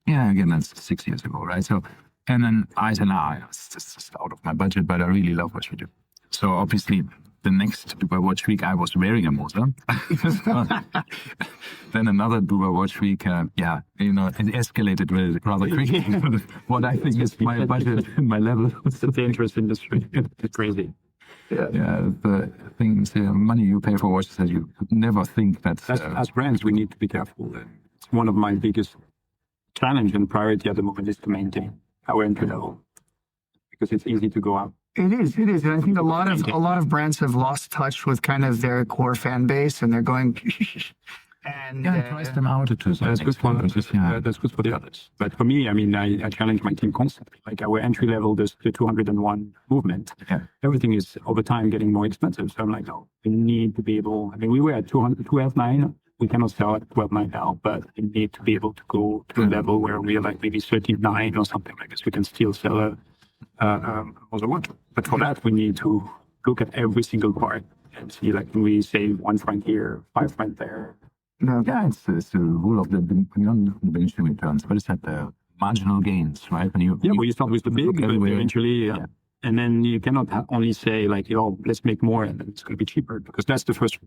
Yeah, again, that's 6 years ago, right? So, and then I said, it's just out of my budget, but I really love what you do. So obviously, the next Dubai Watch Week, I was wearing a Moser. Then another Dubai Watch Week, it escalated rather quickly. What I think is my budget and my level. It's a dangerous industry. It's crazy. Yeah, the things, the money you pay for watches that you could never think that. As brands, we need to be careful. It's one of my biggest challenge and priority at the moment is to maintain our entry level, because it's easy to go up. It is, and I think a lot of brands have lost touch with kind of their core fan base, and they're going. And it price them out to that's good for that's good for the others. But for me, I mean, I challenge my team constantly. Like our entry level, the 201 movement, everything is over time getting more expensive. So I'm like, no, we need to be able. I mean, we were at 12.9. We cannot sell at 12.9 now, but we need to be able to go to a level where we are like maybe 13.9 or something like this. We can still sell a watch. But for that, we need to look at every single part and see, like, can we save 1 franc here, 5 franc there? Yeah, it's the rule of the diminishing returns, but it's at the marginal gains, right? When you start with the big, but eventually, and then you cannot only say like, let's make more and then it's going to be cheaper, because that's the first,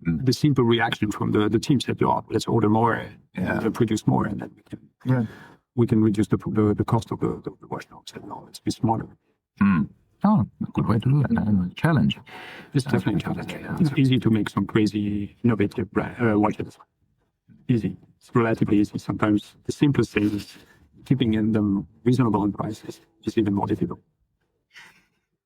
the simple reaction from the team said, let's order more and produce more, and then we can reduce the cost of the watch. No, said no, let's be smarter. Oh, a good way to do it. Challenge. It's definitely a challenge. It's easy to make some crazy, innovative watches. Easy. It's relatively easy. Sometimes the simplest thing is keeping them reasonable in prices is even more difficult.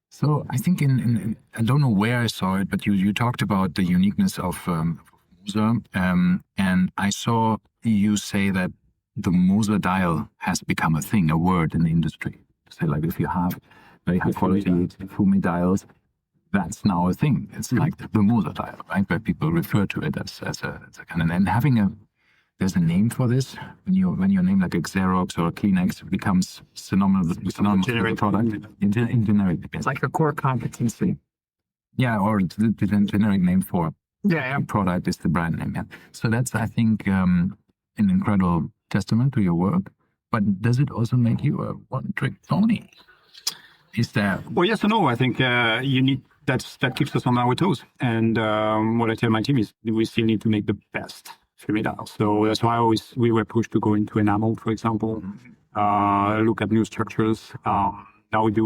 So I think I don't know where I saw it, but you talked about the uniqueness of Moser, and I saw you say that the Moser dial has become a thing, a word in the industry. So like if you have very high quality Fumi dials, that's now a thing. It's like the Moser dial, right? Where people refer to it as a kind of, and having there's a name for this when your name like a Xerox or a Kleenex becomes synonymous with the product in generic. It's like a core competency. Yeah, or the generic name for Yeah. product is the brand name. Yeah. So that's, I think, an incredible testament to your work. But does it also make you a one-trick pony? Is there? Well, yes and no. I think that keeps us on our toes. And what I tell my team is we still need to make the best fumé dials. So that's why we were pushed to go into enamel, for example, look at new structures. Now we do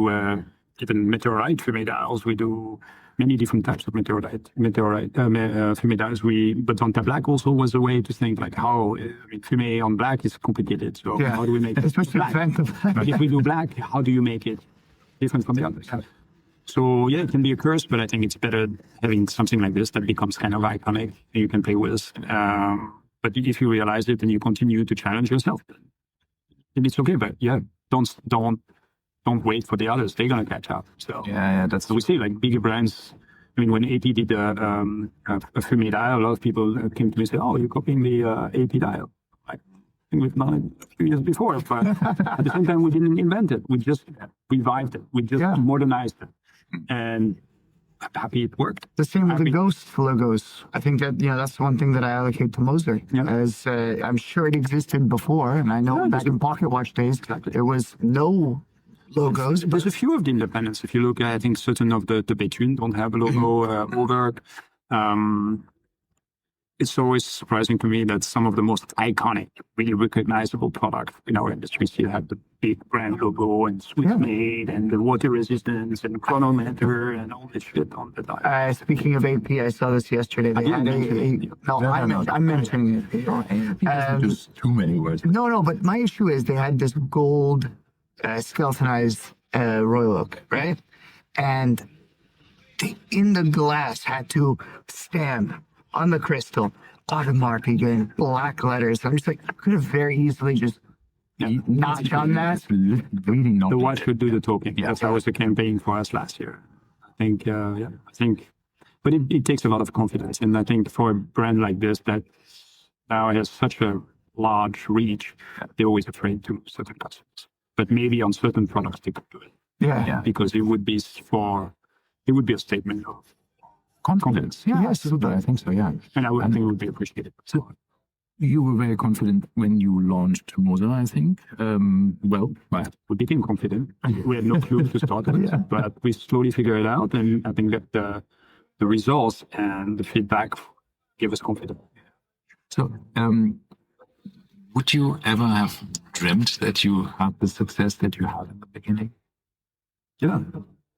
even meteorite fumé dials. We do many different types of meteorite fumé dials. But on black also was a way to think like how fumé on black is complicated. So how do we make it black? But if we do black, how do you make it different from the others? So yeah, it can be a curse, but I think it's better having something like this that becomes kind of iconic and you can play with. But if you realize it and you continue to challenge yourself, then it's okay. But yeah, don't wait for the others; they're gonna catch up. So that's. So we see like bigger brands. I mean, when AP did a fumé dial, a lot of people came to me and said, "Oh, you're copying the AP dial." I think we've done it a few years before, but at the same time, we didn't invent it. We just revived it. We just modernized it. And I'm happy it worked. The same with the Ghost logos. I think that that's one thing that I allocate to Moser. As I'm sure it existed before, and I know back in Pocket Watch days, there was no logos. There's a few of the independents. If you look at, I think certain of the Betune don't have a logo. Over. It's always surprising to me that some of the most iconic, really recognizable products in our industry still have the big brand logo and Swiss made and the water resistance and chronometer and all this shit on the dial. Speaking of AP, I saw this yesterday. They had I'm mentioning it. Just too many words. No, but my issue is they had this gold skeletonized Royal Oak, right? And they, in the glass, had to stamp on the crystal, Audemars in black letters. I'm just like, I could have very easily just not done that. The watch should do the talking. That was the campaign for us last year. I think, but it takes a lot of confidence. And I think for a brand like this that now has such a large reach, they're always afraid to certain customers. But maybe on certain products they could do it. Yeah. Because it would be a statement of confidence. Yes, I think so, yeah. And I think it would be appreciated. So you were very confident when you launched Moser, I think. We became confident. We had no clue to start with, but we slowly figured it out. And I think that the results and the feedback gave us confidence. So would you ever have dreamt that you had the success that you had in the beginning? Yeah.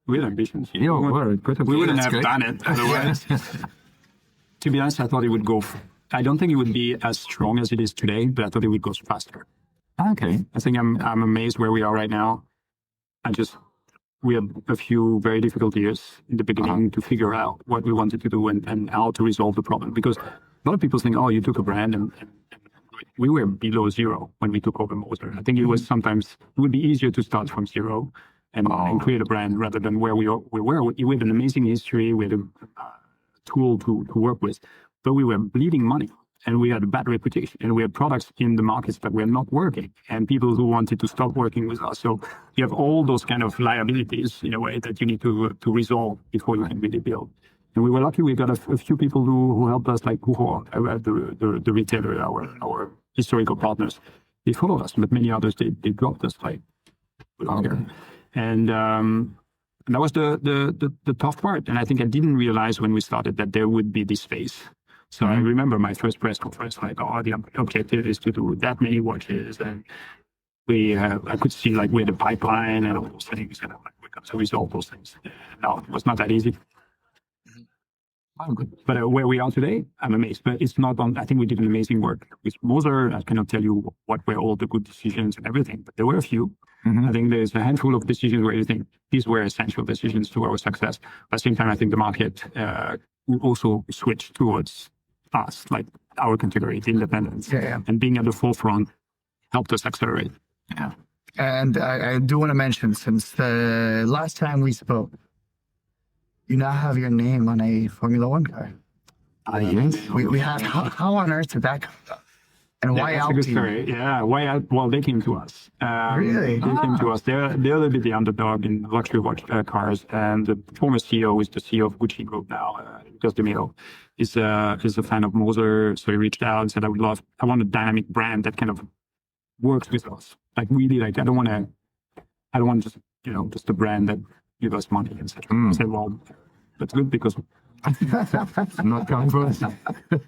We had ambitions. We wouldn't have done it otherwise. To be honest, I thought it would go. I don't think it would be as strong as it is today, but I thought it would go faster. Okay. I think I'm amazed where we are right now. We had a few very difficult years in the beginning to figure out what we wanted to do and how to resolve the problem. Because a lot of people think, oh, you took a brand and we were below zero when we took over Moser. I think it would be easier to start from zero and create a brand rather than where we were. We had an amazing history. We had a tool to work with, but we were bleeding money and we had a bad reputation and we had products in the markets that were not working and people who wanted to stop working with us. So you have all those kind of liabilities in a way that you need to resolve before you can really build. And we were lucky. We got a few people who helped us, like Puho, the retailer, our historical partners. They followed us, but many others they dropped us like. And that was the tough part. And I think I didn't realize when we started that there would be this phase. So I remember my first press conference, like, the objective is to do that many watches. And I could see like we had a pipeline and all those things. And we got to resolve those things. No, it was not that easy. But where we are today, I'm amazed. But it's not I think we did an amazing work with Moser. I cannot tell you what were all the good decisions and everything, but there were a few. I think there's a handful of decisions where you think these were essential decisions to our success. But at the same time, I think the market also switched towards us, like our category, the independents. And being at the forefront helped us accelerate. Yeah. And I do want to mention, since the last time we spoke, you now have your name on a Formula One car. Yes. We have, how on earth did that come up? And why That's a good Alpine? story. Yeah, well, they came to us. Really? They came to us. They're a little bit the underdog in luxury watch cars. And the former CEO is the CEO of Gucci Group now, Edouard Meylan, is a fan of Moser. So he reached out and said, I want a dynamic brand that kind of works with us. Like really, like I don't want just, just a brand that gives us money, etc. I said, well, that's good because I'm not coming for us.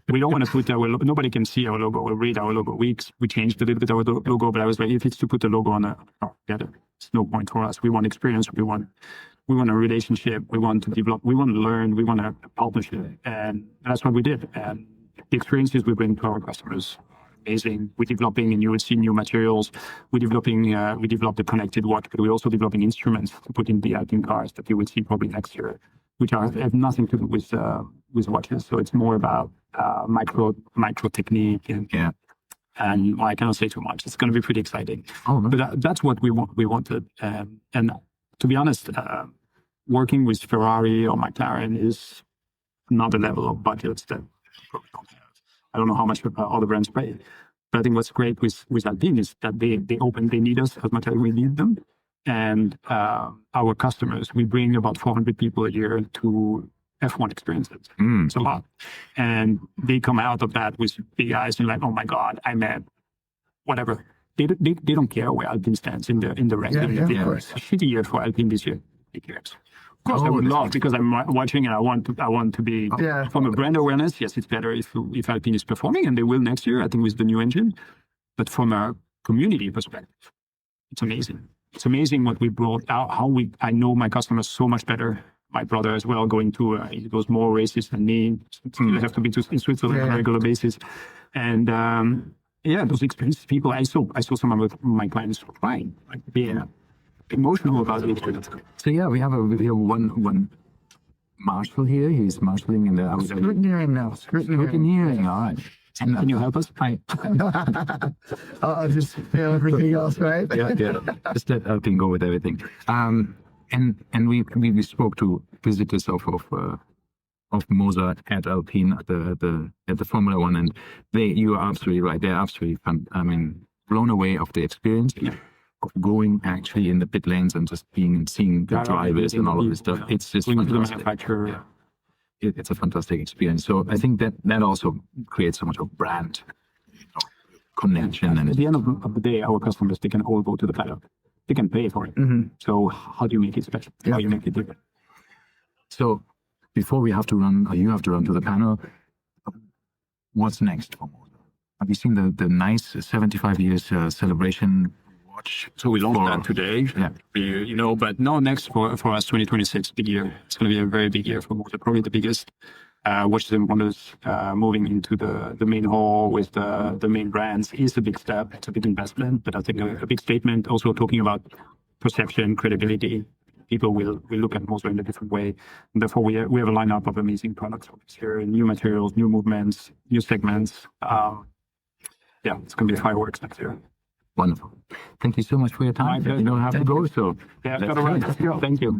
we don't want to put nobody can see our logo or read our logo. We changed a little bit our logo, but I was like, if it's to put the logo on a car, it's no point for us. We want experience. We want a relationship. We want to develop. We want to learn. We want a partnership, and that's what we did. And the experiences we bring to our customers, amazing. We're developing, and you will see new materials. We're developing. We developed the connected watch, but we're also developing instruments to put in the Alpine cars that you will see probably next year, which have nothing to do with watches. So it's more about micro technique and I cannot say too much. It's going to be pretty exciting. But that's what we wanted. And to be honest, working with Ferrari or McLaren is not a level of budgets that we probably don't have. I don't know how much other brands pay, but I think what's great with Alpine is that they need us as much as we need them. And our customers, we bring about 400 people a year to F1 experiences. It's a lot. And they come out of that with big eyes and like, oh my God, I'm at whatever. They don't care where Alpine stands in the ranking. Yeah, of course. A shitty year for Alpine this year. Who cares? Of course, I would love because I'm watching and I want to be from a brand awareness. Yes, it's better if Alpine is performing, and they will next year, I think, with the new engine. But from a community perspective, it's amazing. It's amazing what we brought out. I know my customers so much better. My brother as well, going to he goes more races than me. Still have to be in Switzerland on a regular basis, and those experiences. People, I saw some of my clients crying, like being emotional about the experience. So we have one marshal here. He's marshalling in the Scrutineering now. Scrutineering. All right. And can you help us? I'll just feel everything else, right? Yeah. Just let Alpine go with everything. And we spoke to visitors of Moser at Alpine at the Formula One, and you are absolutely right. They're absolutely fun. I mean, blown away of the experience of going actually in the pit lanes and just seeing the drivers and all of this stuff. It's just fantastic. It's a fantastic experience. So I think that also creates so much of brand connection. And at the end of the day, our customers, they can all go to the paddock. They can pay for it. So how do you make it special? How do you make it different? So before you have to run to the panel, what's next for Moser? Have you seen the nice 75 years celebration watch? So we launched that today. Yeah. But no, next for us, 2026, big year. It's going to be a very big year for Moser. Probably the biggest. Watches and Wonders moving into the main hall with the main brands is a big step. It's a big investment, but I think a big statement. Also talking about perception, credibility. People will look at Moser in a different way. And therefore, we have a lineup of amazing products for this year, new materials, new movements, new segments. It's going to be fireworks next year. Wonderful. Thank you so much for your time. My pleasure. Have to go, so I've got to run. Thank you.